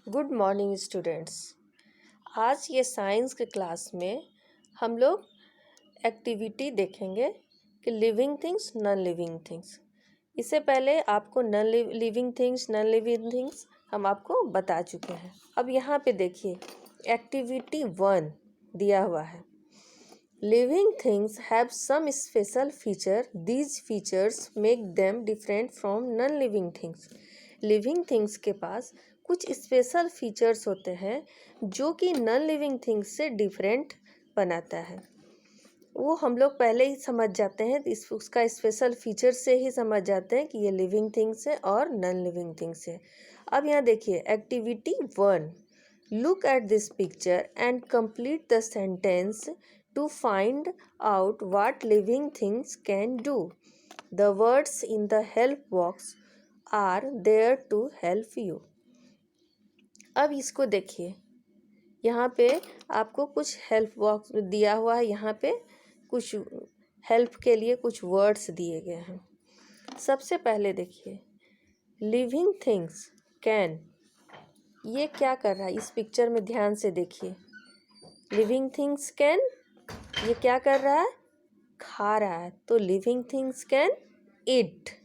Good morning students. आज ये science के क्लास में हम लोग एक्टिविटी देखेंगे कि living things non living things. इससे पहले आपको नॉन लिविंग थिंग्स हम आपको बता चुके हैं। अब यहाँ पे देखिए एक्टिविटी 1 दिया हुआ है। Living things have some special feature, these features make them different from non living things. Living things के पास कुछ स्पेशल फीचर्स होते हैं जो कि नॉन लिविंग थिंग्स से डिफरेंट बनाता है। वो हम लोग पहले ही समझ जाते हैं, उसका स्पेशल फीचर से ही समझ जाते हैं कि ये लिविंग थिंग्स है और नॉन लिविंग थिंग्स है। अब यहाँ देखिए activity 1, look at this picture and complete the sentence to find out what living things can do. The words in the help box are there to help you. अब इसको देखिए, यहाँ पे आपको कुछ हेल्प बॉक्स दिया हुआ है। यहाँ पे कुछ हेल्प के लिए कुछ वर्ड्स दिए गए हैं। सबसे पहले देखिए लिविंग थिंग्स कैन, ये क्या कर रहा है इस पिक्चर में ध्यान से देखिए। लिविंग थिंग्स कैन, ये क्या कर रहा है, खा रहा है। तो लिविंग थिंग्स कैन ईट,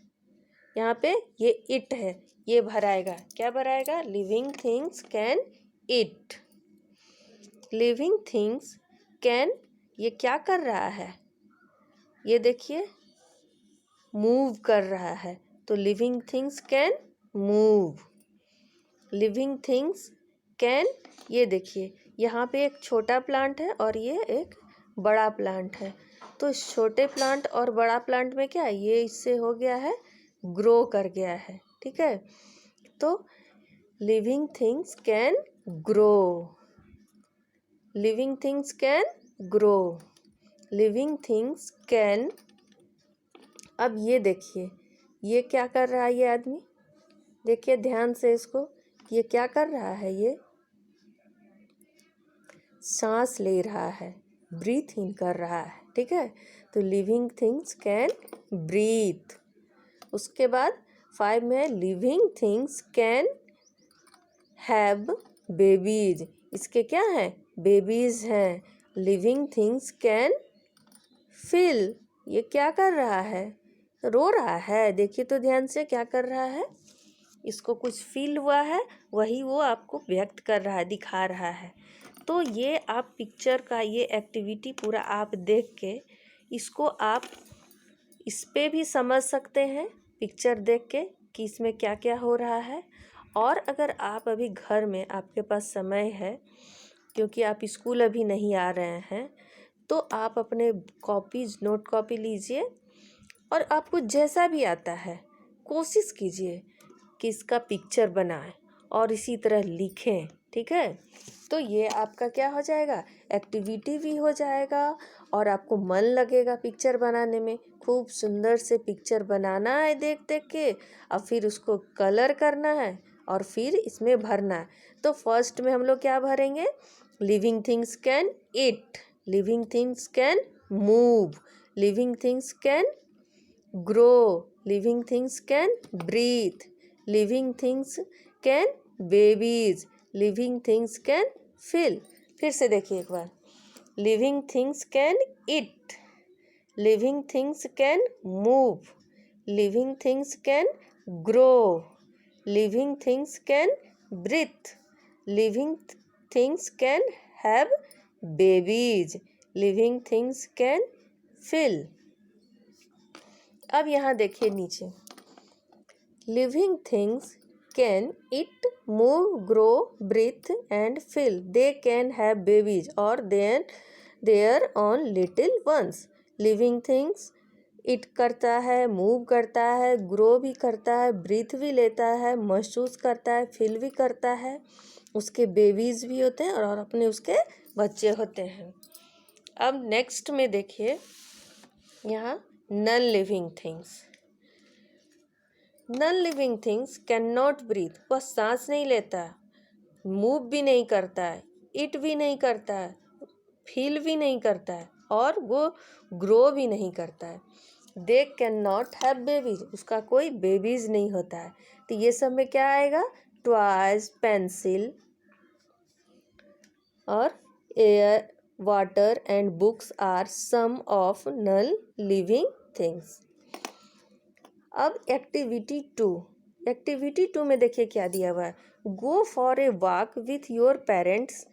यहाँ पे ये इट है, ये भराएगा, क्या भराएगा, living things can eat. Living things can, ये क्या कर रहा है, ये देखिए मूव कर रहा है। तो living things can move. Living things can, ये देखिए यहाँ पे एक छोटा प्लांट है और ये एक बड़ा प्लांट है। तो इस छोटे प्लांट और बड़ा प्लांट में क्या है, ये इससे हो गया है, ग्रो कर गया है। ठीक है, तो living things can grow. Living things can grow. Living things can, अब ये देखिए ये क्या कर रहा है, ये आदमी देखिए ध्यान से इसको, ये क्या कर रहा है, ये सांस ले रहा है, ब्रीथ इन कर रहा है। ठीक है, तो लिविंग थिंग्स कैन ब्रीथ। उसके बाद 5 में living things can have babies, इसके क्या हैं, बेबीज हैं। लिविंग थिंग्स कैन फील, ये क्या कर रहा है, रो रहा है। देखिए तो ध्यान से क्या कर रहा है, इसको कुछ फील हुआ है, वही वो आपको व्यक्त कर रहा है, दिखा रहा है। तो ये आप पिक्चर का ये एक्टिविटी पूरा आप देख के इसको आप इस पे भी समझ सकते हैं पिक्चर देख के कि इसमें क्या क्या हो रहा है। और अगर आप अभी घर में आपके पास समय है, क्योंकि आप स्कूल अभी नहीं आ रहे हैं, तो आप अपने कॉपीज नोट कॉपी लीजिए और आपको जैसा भी आता है कोशिश कीजिए कि इसका पिक्चर बनाएं और इसी तरह लिखें। ठीक है, तो ये आपका क्या हो जाएगा, एक्टिविटी भी हो जाएगा और आपको मन लगेगा पिक्चर बनाने में। खूब सुंदर से पिक्चर बनाना है देख देख के, और फिर उसको कलर करना है और फिर इसमें भरना है। तो फर्स्ट में हम लोग क्या भरेंगे, living things can eat, living things can move, living things can grow, living things can breathe, living things can babies, living things can feel. फिर से देखिए एक बार, living things can eat, living things can move, living things can grow, living things can breathe, living things can have babies, living things can feel. अब यहाँ देखिए नीचे, living things can eat, move, grow, breathe and feel. They can have babies और then their own little ones. Living things eat करता है, move करता है, grow भी करता है, ब्रीथ भी लेता है, महसूस करता है, फील भी करता है। उसके बेबीज भी होते हैं और अपने उसके बच्चे होते हैं। अब नेक्स्ट में देखिए यहाँ non living things. Non living things can not breathe, वह सांस नहीं लेता, मूव भी नहीं करता है, ईट भी नहीं करता है, फील भी नहीं करता है और वो ग्रो भी नहीं करता है। They can not have babies, उसका कोई बेबीज नहीं होता है। तो ये सब में क्या आएगा, टॉयज, पेंसिल और air, water and books are some of non living things. अब एक्टिविटी टू में देखिए क्या दिया हुआ है। Go for a walk with your parents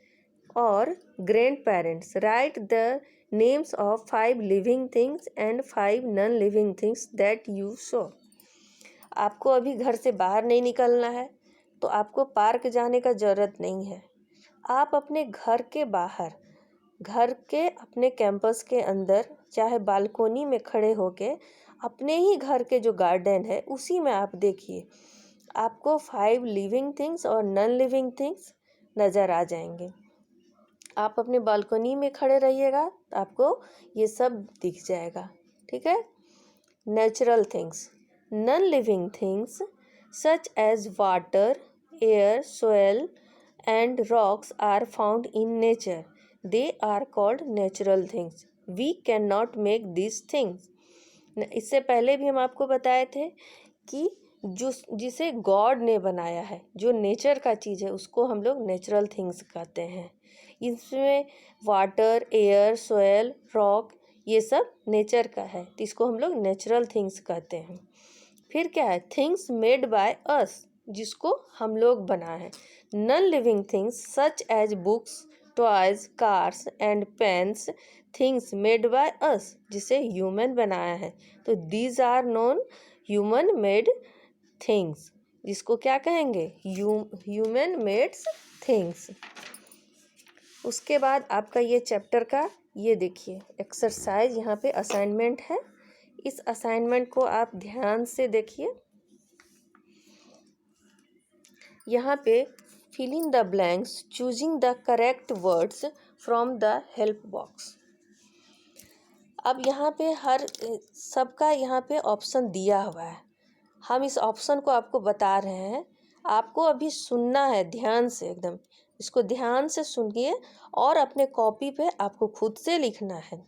और grandparents, write the names of 5 living things and 5 non living things that you saw. आपको अभी घर से बाहर नहीं निकलना है तो आपको पार्क जाने का ज़रूरत नहीं है। आप अपने घर के बाहर, घर के अपने कैंपस के अंदर, चाहे बालकोनी में खड़े होके अपने ही घर के जो गार्डन है उसी में आप देखिए, आपको 5 लिविंग थिंग्स और नॉन लिविंग थिंग्स नज़र आ जाएंगे। आप अपने बालकोनी में खड़े रहिएगा तो आपको ये सब दिख जाएगा, ठीक है। Natural things, non living things such as water, air, soil and rocks are found in nature. They are called natural things. We cannot make these things. इससे पहले भी हम आपको बताए थे कि जिसे गॉड ने बनाया है, जो नेचर का चीज़ है, उसको हम लोग नेचुरल थिंग्स कहते हैं। इसमें वाटर, एयर, सोयल, रॉक ये सब नेचर का है तो इसको हम लोग नेचुरल थिंग्स कहते हैं। फिर क्या है, थिंग्स मेड बाय अस, जिसको हम लोग बनाए हैं। Non living things such as books, toys, cars and pens, things made by us, जिसे ह्यूमन बनाया है। तो these are non human made things, जिसको क्या कहेंगे, ह्यूमन मेड्स थिंग्स। उसके बाद आपका ये चैप्टर का ये देखिए एक्सरसाइज, यहाँ पे असाइनमेंट है। इस असाइनमेंट को आप ध्यान से देखिए। यहाँ पे fill in the blanks choosing the correct words from the help box. अब यहाँ पे हर सबका यहाँ पे ऑप्शन दिया हुआ है। हम इस ऑप्शन को आपको बता रहे हैं, आपको अभी सुनना है ध्यान से, एकदम इसको ध्यान से सुनिए और अपने कॉपी पे आपको खुद से लिखना है।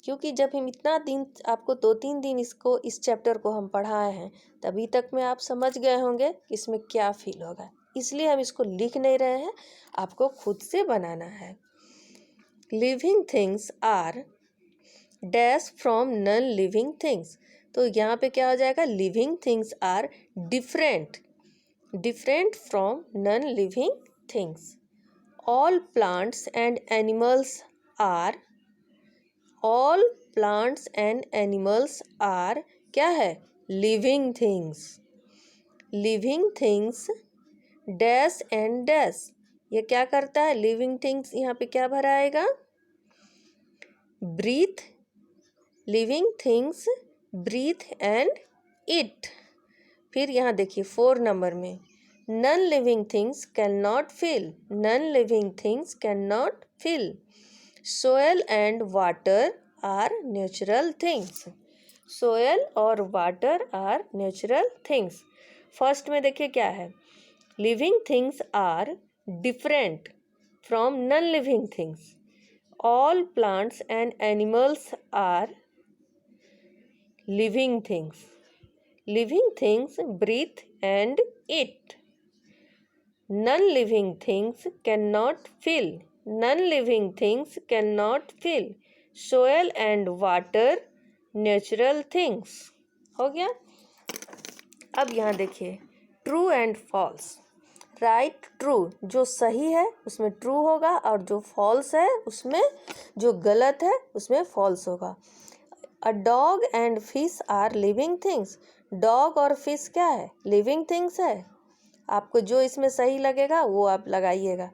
क्योंकि जब हम इतना दिन, आपको 2-3 दिन इस चैप्टर को हम पढ़ाए हैं, तभी तक में आप समझ गए होंगे कि इसमें क्या फील होगा, इसलिए हम इसको लिख नहीं रहे हैं, आपको खुद से बनाना है। Living things are dash from non living things, तो यहाँ पे क्या हो जाएगा, living things are different from non living things. All plants and animals are क्या है, living things dash and dash, ये क्या करता है, लिविंग थिंग्स यहाँ पे क्या भराएगा, breathe, living things breathe and eat. फिर यहाँ देखिए 4 नंबर में, non living things can not feel, soil and water are natural things, soil और water are natural things. First में देखिए क्या है, living things are different from non living things, all plants and animals are living things breathe and eat, non living things can not feel, soil and water natural things. हो गया। अब यहाँ देखिए true and false, right true, जो सही है उसमें true होगा और जो फॉल्स है उसमें, जो गलत है उसमें फॉल्स होगा। A dog and fish are living things, dog और फिश क्या है, लिविंग थिंग्स है। आपको जो इसमें सही लगेगा वो आप लगाइएगा,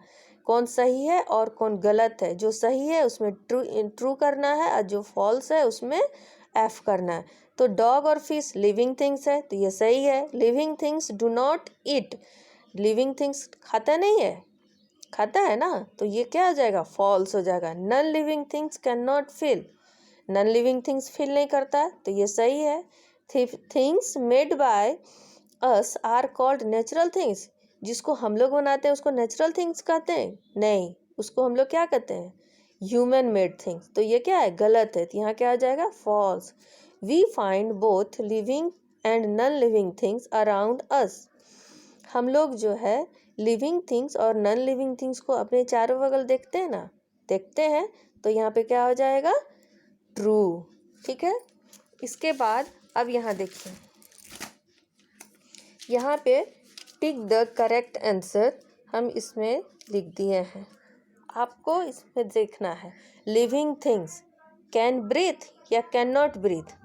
कौन सही है और कौन गलत है। जो सही है उसमें ट्रू करना है और जो फॉल्स है उसमें एफ करना है। तो डॉग और फिश लिविंग थिंग्स है तो ये सही है। Living things do not eat, living things खाता नहीं है, खाता है ना, तो ये क्या हो जाएगा, फॉल्स हो जाएगा। Non living things can not feel, non living things feel नहीं करता तो ये सही है। Things made by us are called natural things, जिसको हम लोग बनाते हैं उसको नेचुरल थिंग्स कहते हैं, नहीं, उसको हम लोग क्या कहते हैं, ह्यूमन मेड थिंग्स। तो ये क्या है, गलत है, तो यहाँ क्या आ जाएगा, false. We find both living and non living things around us, हम लोग जो है लिविंग थिंग्स और नॉन लिविंग थिंग्स को अपने चारों बगल देखते हैं ना, देखते हैं, तो यहाँ पे क्या हो जाएगा, ट्रू। ठीक है, इसके बाद अब यहाँ देखिए, यहाँ पे टिक द करेक्ट आंसर हम इसमें लिख दिए हैं। आपको इसमें देखना है लिविंग थिंग्स कैन ब्रीथ या कैन नॉट ब्रीथ,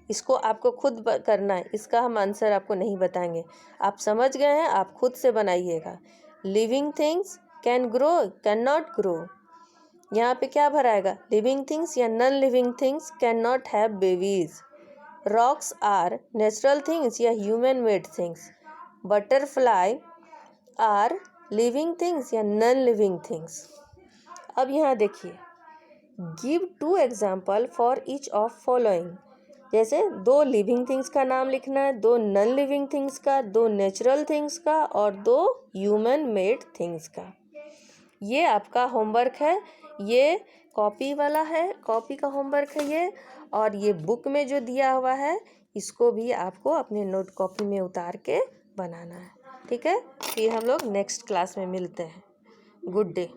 इसको आपको खुद करना है, इसका हम आंसर आपको नहीं बताएंगे। आप समझ गए हैं, आप खुद से बनाइएगा। Living things can grow can not grow, यहाँ पे क्या भराएगा, लिविंग थिंग्स या non living things can not have babies. Rocks are natural things या human made things. Butterfly are living things या नॉन लिविंग थिंग्स। अब यहाँ देखिए, give 2 example for each of following, जैसे 2 लिविंग थिंग्स का नाम लिखना है, 2 नॉन लिविंग थिंग्स का, 2 नेचुरल थिंग्स का और 2 ह्यूमन मेड थिंग्स का। ये आपका होमवर्क है, ये कॉपी वाला है, कॉपी का होमवर्क है ये, और ये बुक में जो दिया हुआ है इसको भी आपको अपने नोट कॉपी में उतार के बनाना है। ठीक है, फिर हम लोग नेक्स्ट क्लास में मिलते हैं। Good day.